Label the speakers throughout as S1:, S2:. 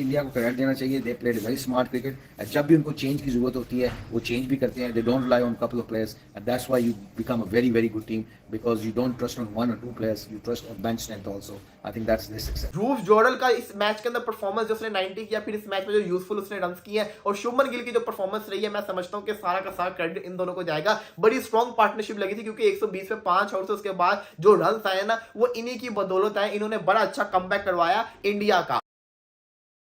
S1: India को credit देना चाहिए, they played very smart cricket. जब भी उनको चेंज की जरूरत होती है वो चेंज भी करते हैं, they don't rely on couple of players and that's why you become a very very good team because you don't trust on one और two players, you trust on bench strength also. I think that's the success.
S2: Dhruv Jurel का इस match के अंदर performance जो उसने 90 किया, फिर इस मैच में जो यूजफुल उसने रन्स किए हैं, और शुभमन गिल की जो परफॉर्मेंस रही है, मैं समझता हूं कि सारा का सारा क्रेडिट इन दोनों को जाएगा। बड़ी स्ट्रॉन्ग पार्टनरशिप लगी थी क्योंकि 120 पे 5 और उसके बाद जो रन्स आए ना वो इन्हीं की बदौलत है। इन्होंने बड़ा अच्छा कमबैक करवाया इंडिया का।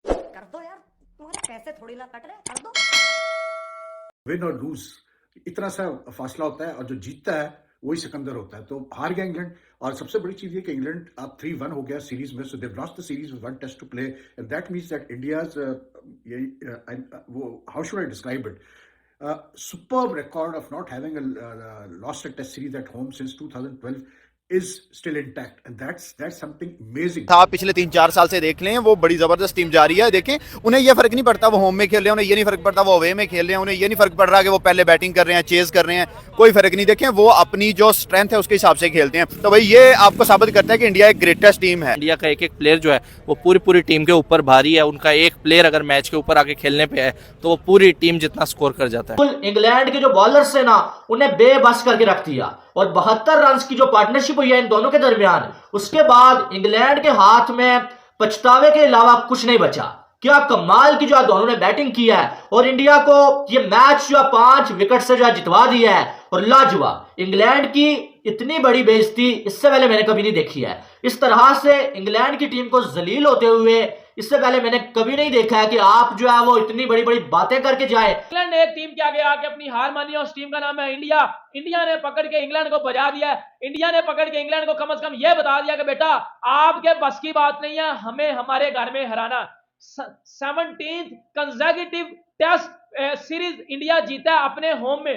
S3: कर दो यार, तुम्हारे पैसे थोड़ी ना कट रहे, कर दो।
S4: विन और लूज इतना सा फासला होता है और जो जीतता है वही सिकंदर होता है। तो हार गया इंग्लैंड, और सबसे बड़ी चीज ये कि इंग्लैंड अब 3-1 हो गया सीरीज में, so they lost the series with 1 test to play and that means that India's वो how should I describe it, superb record of not having lost a test series at home since 2012 is still intact, and that's something amazing.
S5: आप पिछले 3-4 साल से देख लें, वो बड़ी जबरदस्त टीम जा रही है। देखें, उन्हें ये फर्क नहीं पड़ता वो होम में खेल रहे हैं, उन्हें ये नहीं फर्क पड़ता वो अवे में खेल रहे हैं, उन्हें ये नहीं फर्क पड़ रहा कि वो पहले बैटिंग कर रहे हैं, चेज कर रहे हैं, कोई फर्क नहीं। देखें, वो अपनी जो स्ट्रेंथ है उसके हिसाब से खेलते हैं। तो भाई ये आपको साबित करता है कि इंडिया एक ग्रेटेस्ट टीम है।
S6: इंडिया का एक एक प्लेयर जो है वो पूरी टीम के ऊपर भारी है। उनका एक प्लेयर अगर मैच के ऊपर आके खेलने पे है तो वो पूरी टीम जितना स्कोर कर जाता है।
S7: इंग्लैंड के जो बॉलर्स है ना उन्हें बेबस करके रख दिया, और 72 रन की जो पार्टनरशिप हुई है इन दोनों के दरमियान, उसके बाद इंग्लैंड के हाथ में पछतावे के अलावा कुछ नहीं बचा। क्या कमाल की जो दोनों ने बैटिंग किया है, और इंडिया को ये मैच जो 5 विकेट से जो जितवा दिया है, और लाजवाब। इंग्लैंड की इतनी बड़ी बेइज्जती इससे पहले मैंने कभी नहीं देखी है। इस तरह से इंग्लैंड की टीम को जलील होते हुए इससे पहले मैंने कभी नहीं देखा है कि आप जो है वो इतनी बड़ी बड़ी बातें करके जाए।
S8: इंग्लैंड ने एक टीम के आगे आके अपनी हार मानी, और उस टीम का नाम है इंडिया। इंडिया ने पकड़ के इंग्लैंड को बजा दिया है। इंडिया ने पकड़ के इंग्लैंड को कम से कम यह बता दिया कि बेटा आपके बस की बात नहीं है हमें हमारे घर में हराना। 17th consecutive test series India जीता है अपने होम में।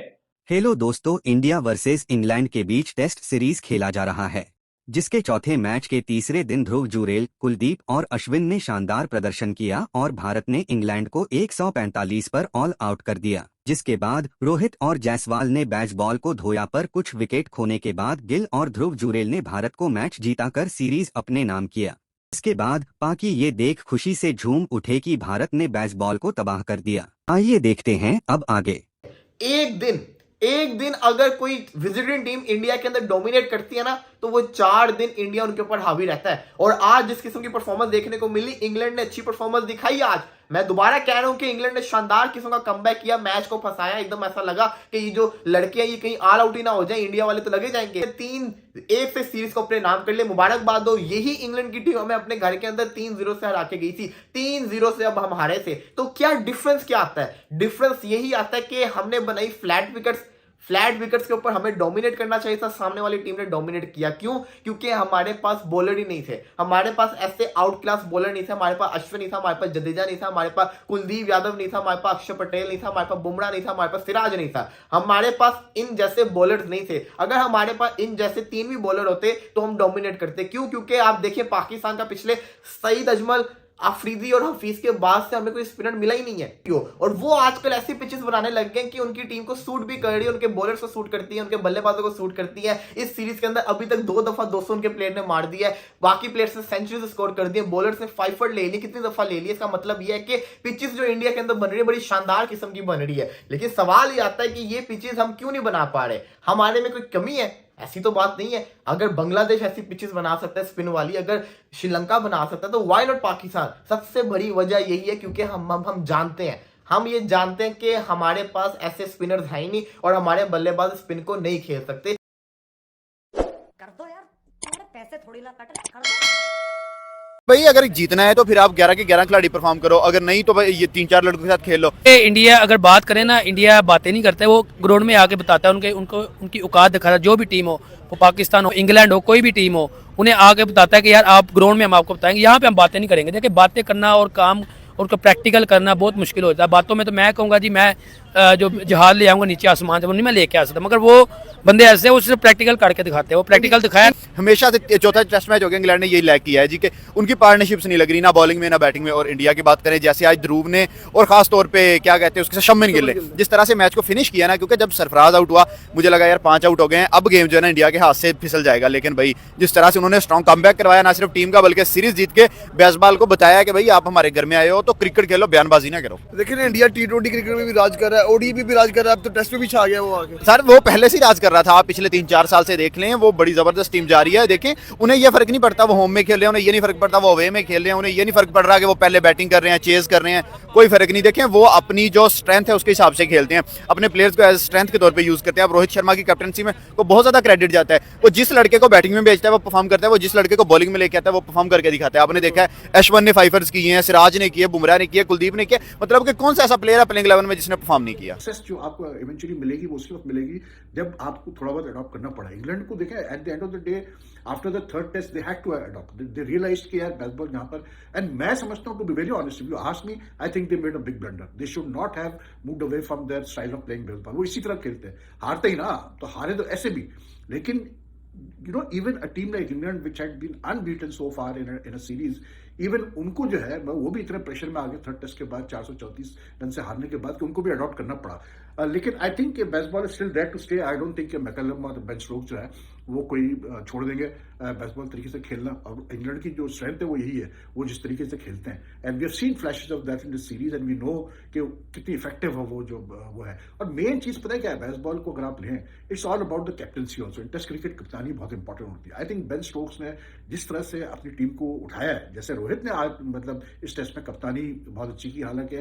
S9: हेलो दोस्तों, इंडिया वर्सेस इंग्लैंड के बीच टेस्ट सीरीज खेला जा रहा है, जिसके चौथे मैच के तीसरे दिन ध्रुव जुरेल, कुलदीप और अश्विन ने शानदार प्रदर्शन किया और भारत ने इंग्लैंड को 145 पर ऑल आउट कर दिया। जिसके बाद रोहित और जायसवाल ने बैच बॉल को धोया, पर कुछ विकेट खोने के बाद गिल और ध्रुव जुरेल ने भारत को मैच जीताकर सीरीज अपने नाम किया। इसके बाद पाकि ये देख खुशी से झूम उठे कि भारत ने बैच बॉल को तबाह कर दिया। आइए देखते हैं अब आगे।
S2: एक दिन अगर कोई विजिटिंग टीम इंडिया के अंदर डोमिनेट करती है ना तो वो 4 दिन इंडिया उनके ऊपर हावी रहता है। और आज जिस किस्म की परफॉर्मेंस देखने को मिली, इंग्लैंड ने अच्छी परफॉर्मेंस दिखाई। आज मैं दोबारा कह रहा हूं कि इंग्लैंड ने शानदार किस्म का कमबैक किया, मैच को फंसाया। एकदम ऐसा लगा कि ये जो लड़के हैं ये कहीं ऑल आउट ही ना हो जाए, इंडिया वाले तो लगे जाएंगे। 3-1 से सीरीज को अपने नाम कर ले, मुबारकबाद दो। यही इंग्लैंड की टीम हमें अपने घर के अंदर 3-0 से हरा के गई थी, 3-0 से अब हम हारे थे। तो क्या डिफरेंस क्या आता है? डिफरेंस यही आता है कि हमने बनाई फ्लैट विकेट्स के ऊपर हमें डोमिनेट करना चाहिए था, सामने वाली टीम ने डोमिनेट किया। क्यों? क्योंकि हमारे पास बॉलर ही नहीं थे, हमारे पास ऐसे आउट क्लास बॉलर नहीं थे। हमारे पास अश्विन नहीं था, हमारे पास जडेजा नहीं था, हमारे पास कुलदीप यादव नहीं था, हमारे पास अक्षर पटेल नहीं था, हमारे पास बुमराह नहीं था, हमारे पास सिराज नहीं था। हमारे पास इन जैसे बॉलर्स नहीं थे। अगर हमारे पास इन जैसे 3 भी बॉलर होते तो हम डोमिनेट करते। क्यों? क्योंकि आप देखिए पाकिस्तान का पिछले सईद अजमल, अफरीदी और हफीज के बाद से हमें कोई स्पिनर मिला ही नहीं है। और वो आजकल ऐसी पिचेस बनाने लग गए कि उनकी टीम को सूट भी कर रही है, उनके बॉलर्स को सूट करती है, उनके बल्लेबाजों को सूट करती है। इस सीरीज के अंदर अभी तक 2 दफा 200 उनके प्लेयर ने मार दिया है, बाकी प्लेयर्स ने सेंचुरीज स्कोर कर दी है, बॉलर्स ने 5 ले ली। कितनी दफा ले ली? इसका मतलब यह है कि पिचेस जो इंडिया के अंदर बन रही है बड़ी शानदार किस्म की बन रही है। लेकिन सवाल ये आता है कि ये पिचेस हम क्यों नहीं बना पा रहे? हमारे में कोई कमी है? ऐसी तो बात नहीं है। अगर बांग्लादेश ऐसी पिचेस बना सकता है स्पिन वाली, अगर श्रीलंका बना सकता है, तो व्हाई नॉट पाकिस्तान? सबसे बड़ी वजह यही है क्योंकि हम जानते हैं, हम ये जानते हैं कि हमारे पास ऐसे स्पिनर्स है ही नहीं और हमारे बल्लेबाज स्पिन को नहीं खेल सकते।
S3: कर दो यार, तुम्हारे पैसे थोड़ी ना कट रहे, कर दो।
S5: भाई अगर जीतना है तो फिर आप 11 के 11 खिलाड़ी परफॉर्म करो, अगर नहीं तो भाई ये 3-4 लड़कों के साथ खेल लो।
S8: इंडिया अगर बात करें ना, इंडिया बातें नहीं करता है, वो ग्राउंड में आके बताता है, उनकी औकात दिखाता है। जो भी टीम हो, वो पाकिस्तान हो, इंग्लैंड हो, कोई भी टीम हो, उन्हें आके बताता है कि यार आप ग्राउंड में हम आपको बताएंगे। यहाँ पे हम बातें नहीं करेंगे। देखिए बातें करना और काम और प्रैक्टिकल करना बहुत मुश्किल होता है। बातों में तो मैं कहूँगा जी मैं
S10: जो जहाज ले आऊंगा नीचे आसमान से, वो नहीं मैं लेके आ सकता, मगर वो बंदे ऐसे वो सिर्फ प्रैक्टिकल करके दिखाते हैं, वो प्रैक्टिकल दिखाया।
S5: हमेशा से चौथा टेस्ट मैच हो गया इंग्लैंड ने यही लैक किया है जी कि उनकी पार्टनरशिप्स नहीं लग रही, ना बॉलिंग में ना बैटिंग में। और इंडिया की बात करें, जैसे आज ध्रुव ने और खास तौर पे क्या कहते हैं उसके साथ शुभमन गिल ने जिस तरह से मैच को फिनिश किया ना, क्योंकि जब सरफराज आउट हुआ मुझे लगा यार 5 आउट हो गए हैं, अब गेम जो है ना इंडिया के हाथ से फिसल जाएगा। लेकिन भाई जिस तरह से उन्होंने स्ट्रॉन्ग कमबैक करवाया, ना सिर्फ टीम का बल्कि सीरीज जीत के बेसबॉल को बताया कि भाई आप हमारे घर में आए हो तो क्रिकेट खेलो, बयानबाजी ना करो।
S11: देखिए ना, इंडिया T20 क्रिकेट में भी राज कर रहा है, ओडी भी राज कर रहा है, अब तो टेस्ट में भी छा गया वो आगे।
S5: सर वो पहले से ही राज कर रहा था, आप पिछले 3-4 साल से देख लें, वो बड़ी जबरदस्त टीम जा रही है। देखें उन्हें ये फर्क नहीं पड़ता वो होम में खेल रहे हैं, उन्हें ये नहीं फर्क पड़ता वो अवे में खेल रहे हैं, उन्हें ये नहीं फर्क पड़ रहा कि वो पहले बैटिंग कर रहे हैं, चेज कर रहे हैं, कोई फर्क नहीं। देखें वो अपनी जो स्ट्रेंथ है उसके हिसाब से खेलते हैं, अपने प्लेयर्स को एज स्ट्रेंथ के तौर पे यूज करते हैं। अब रोहित शर्मा की कैप्टनसी में को बहुत ज्यादा क्रेडिट जाता है, वो जिस लड़के को बैटिंग में भेजता है वो परफॉर्म करता है, वो जिस लड़के को बॉलिंग में लेके आता है वो परफॉर्म करके दिखाता है। आपने देखा है अश्विन ने 5 किए हैं, सिराज ने किए, बुमराह ने किए, कुलदीप ने किए, मतलब कि कौन सा ऐसा प्लेयर है प्लेइंग 11 में जिसने परफॉर्म नहीं किया।
S4: सक्सेस जो आपको इवेंचुअली मिलेगी वो उसी वक्त मिलेगी जब आपको थोड़ा बहुत अडॉप्ट करना पड़ा। इंग्लैंड को देखें, at the end of the day after the third test they had to adopt, they realised कि यार बेसबॉल यहाँ पर, एंड मैं समझता हूँ to be very honest, if you ask me, I think they made a big blunder. They should not have moved away from their style of playing Bazball. वो इसी तरह खेलते हैं, हारते ही ना, तो हारे तो ऐसे भी, लेकिन you know, even a team like England which had been unbeaten so far in a series, even उनको जो है वो भी इतने प्रेशर में आ गए थर्ड टेस्ट के बाद 434 रन से हारने के बाद कि उनको भी अडॉप्ट करना पड़ा। लेकिन आई थिंक कि Bazball is still there to stay. I don't think कि मैकलम और बेन स्टोक्स जो है वो कोई छोड़ देंगे बेसबॉल तरीके से खेलना। और इंग्लैंड की जो स्ट्रेंथ है वो यही है, वो जिस तरीके से खेलते हैं, and we have seen flashes of that in this series, and we know कि कितनी इफेक्टिव है वो जो वो है। और मेन चीज पता है क्या है, बेसबॉल को अगर आप लें, it's all about the captaincy also. In test cricket कप्तानी बहुत इंपॉर्टेंट होती है। आई थिंक बेन स्टोक्स ने जिस तरह से अपनी टीम को उठाया है, जैसे रोहित ने आज मतलब इस टेस्ट में कप्तानी बहुत अच्छी की, हालांकि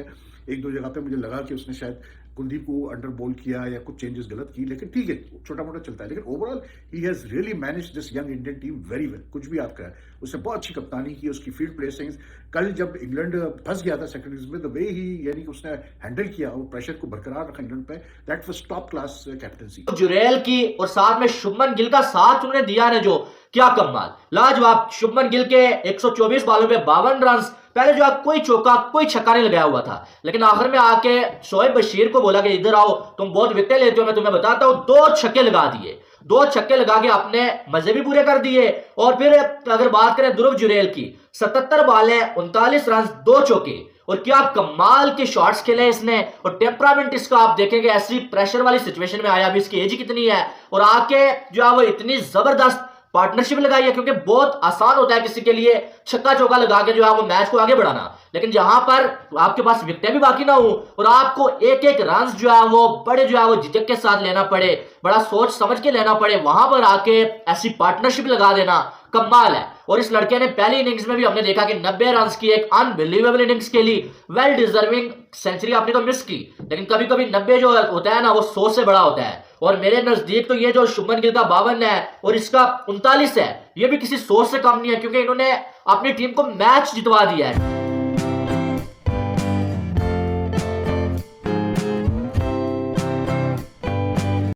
S4: एक दो जगह पे मुझे लगा कि उसने शायद कुलदीप को अंडर बॉल किया या कुछ चेंजेस गलत की, लेकिन ठीक है छोटा मोटा चलता है। लेकिन overall he has really managed this young Indian team very well. कुछ भी आपका है, उसने बहुत अच्छी कप्तानी की, उसकी फील्ड प्लेसिंग्स। कल जब इंग्लैंड फंस गया था सेकंड इनिंग्स में, द वे ही यानी कि उसने हैंडल किया, वो प्रेशर को बरकरार रखा इंग्लैंड पे, that was top class captaincy.
S7: Jurel की और साथ में शुभमन गिल का साथ उन्होंने दिया है, जो क्या कमाल, लाजवाब। शुभमन गिल के 124 बालों में 52 रन, पहले जो है कोई चौका कोई छक्का नहीं लगाया हुआ था, लेकिन आखिर में आके शोएब बशीर को बोला कि इधर आओ, तुम बहुत विकेट लेते हो, मैं तुम्हें बताता हूं। 2 छक्के लगा दिए, 2 छक्के लगा के अपने मजे भी पूरे कर दिए। और फिर अगर बात करें ध्रुव जुरेल की, 77 बाल है, 39 रन, 2 चौके, और क्या कमाल के शॉट्स खेले इसने। और टेम्परामेंट इसका आप देखेंगे, ऐसी प्रेशर वाली सिचुएशन में आया, अभी इसकी एज कितनी है, और आके जो है वो इतनी जबरदस्त पार्टनरशिप लगाई है, क्योंकि बहुत आसान होता है किसी के लिए छक्का चौका लगा के जो है वो मैच को आगे बढ़ाना, लेकिन जहां पर आपके पास विकेटें भी बाकी ना हो और आपको एक एक रन जो है वो बड़े जो है वो झिझक के साथ लेना पड़े, बड़ा सोच समझ के लेना पड़े, वहां पर आके ऐसी पार्टनरशिप लगा देना कमाल है। और इस लड़के ने पहली इनिंग्स में भी हमने देखा कि 90 रन की एक अनबिलीवेबल इनिंग्स के लिए वेल डिजर्विंग सेंचुरी आपने तो मिस की, लेकिन कभी कभी 90 जो होता है ना वो 100 से बड़ा होता है। और मेरे नजदीक तो ये जो शुभमन गिल का 52 है और इसका 39 है, ये भी किसी 100 से कम नहीं है, क्योंकि इन्होंने अपनी टीम को मैच जितवा दिया है।